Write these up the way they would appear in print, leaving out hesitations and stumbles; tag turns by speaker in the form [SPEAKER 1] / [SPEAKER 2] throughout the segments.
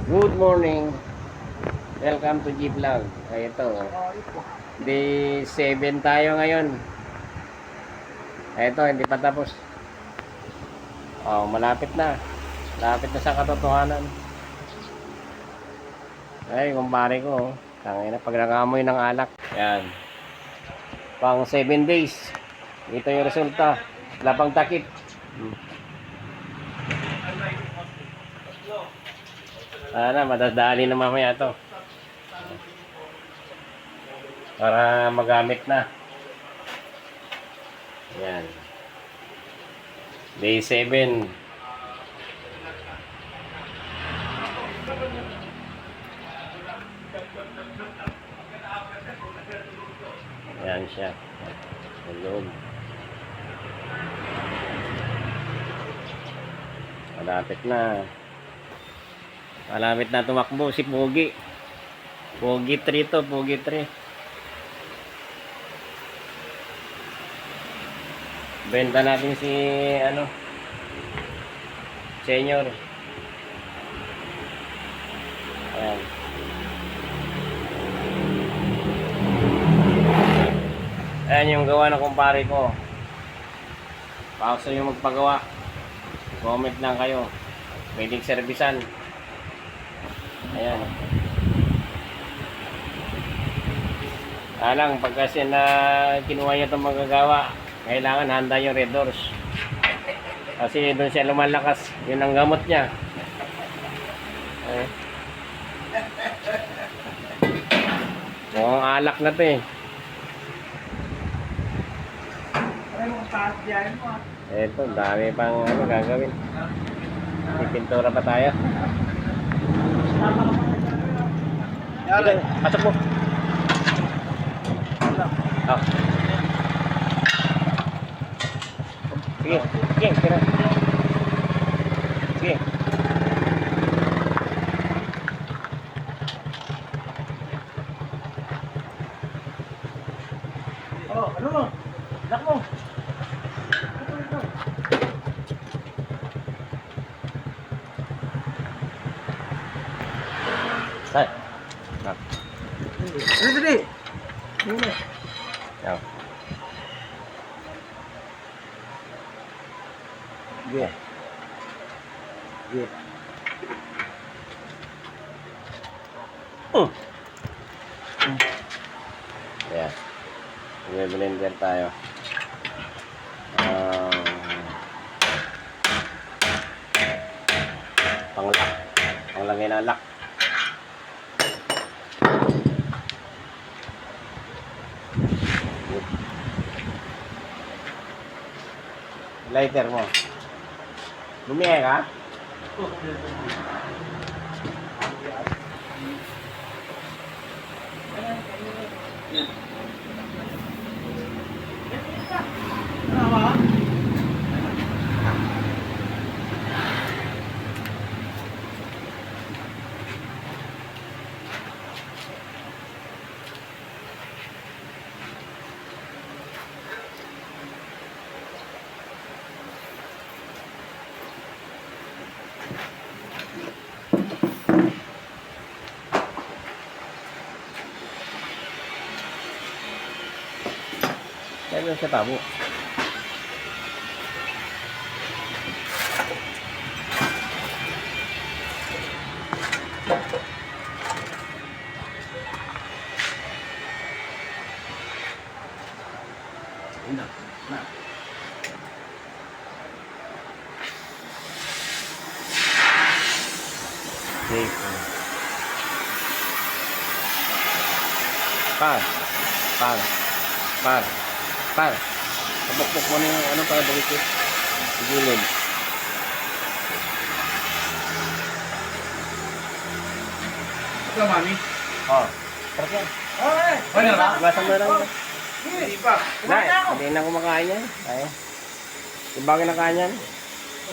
[SPEAKER 1] Good morning. Welcome to G Vlog. Ay, ito. Day 7 tayo ngayon. Ay, ito, hindi pa tapos. Oh, malapit na. Malapit na sa katotohanan. Ay, kumpare ko. Tangina, pag nangamoy ng alak. Yan. Pang 7 days. Ito yung resulta. Wala pang takip. Sana, madadali na mamaya to. Para magamit na. Yan. Day 7. Yan siya. Sa loob. Malapit na. Malapit na tumakbo si Pogi. Pogi 3 to. Pogi 3. Benta natin si Senior. Ayan. Ayan yung gawa ng kumpare ko. Baka gusto nyo magpagawa, comment lang kayo. Pwedeng servisan. Ayan. Alang pag kasi na kinuha niya itong magagawa, kailangan handa yung red doors. Kasi doon siya lumalakas. Yun ang gamot niya. Mukhang alak na to eh. Eto, dami pang gagawin. Pipintura pa tayo. Dito, pasok mo. Oh. Sige, sige, tira. Sige.
[SPEAKER 2] Oh, ano mo? Anak mo.
[SPEAKER 1] Ay. Ah.
[SPEAKER 2] Dali.
[SPEAKER 1] Yaw.
[SPEAKER 2] Yeah. Yeah.
[SPEAKER 1] Yeah. Blender tayo. Panglagay na lock. Lighter mo. Lumiya ka? Kaya sa tabo. Par. Kapok-pok mo na yung para bukit. Gilid.
[SPEAKER 2] Ito, mami.
[SPEAKER 1] Oh. Sarap yan.
[SPEAKER 2] Ano ba?
[SPEAKER 1] Basan mo lang.
[SPEAKER 2] Hindi pa.
[SPEAKER 1] Hindi na kumakain yan. Ay. Diba kinakain yan?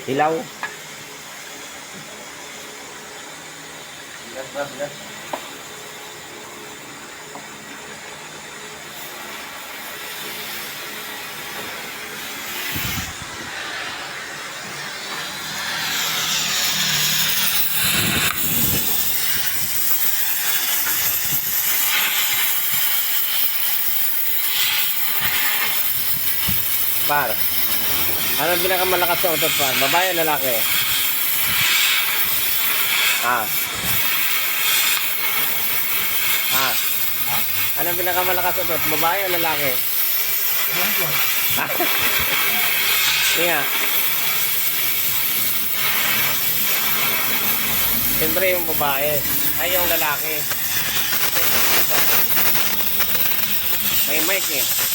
[SPEAKER 1] Hilaw. Bilas. Par. Ano ang pinakamalakas na utot, par? Babae o lalaki? Ah. Ah. Ano ang pinakamalakas utot? Babae o lalaki? Hindi nga. Siyempre yung babae. Ay, yung lalaki. May mic eh.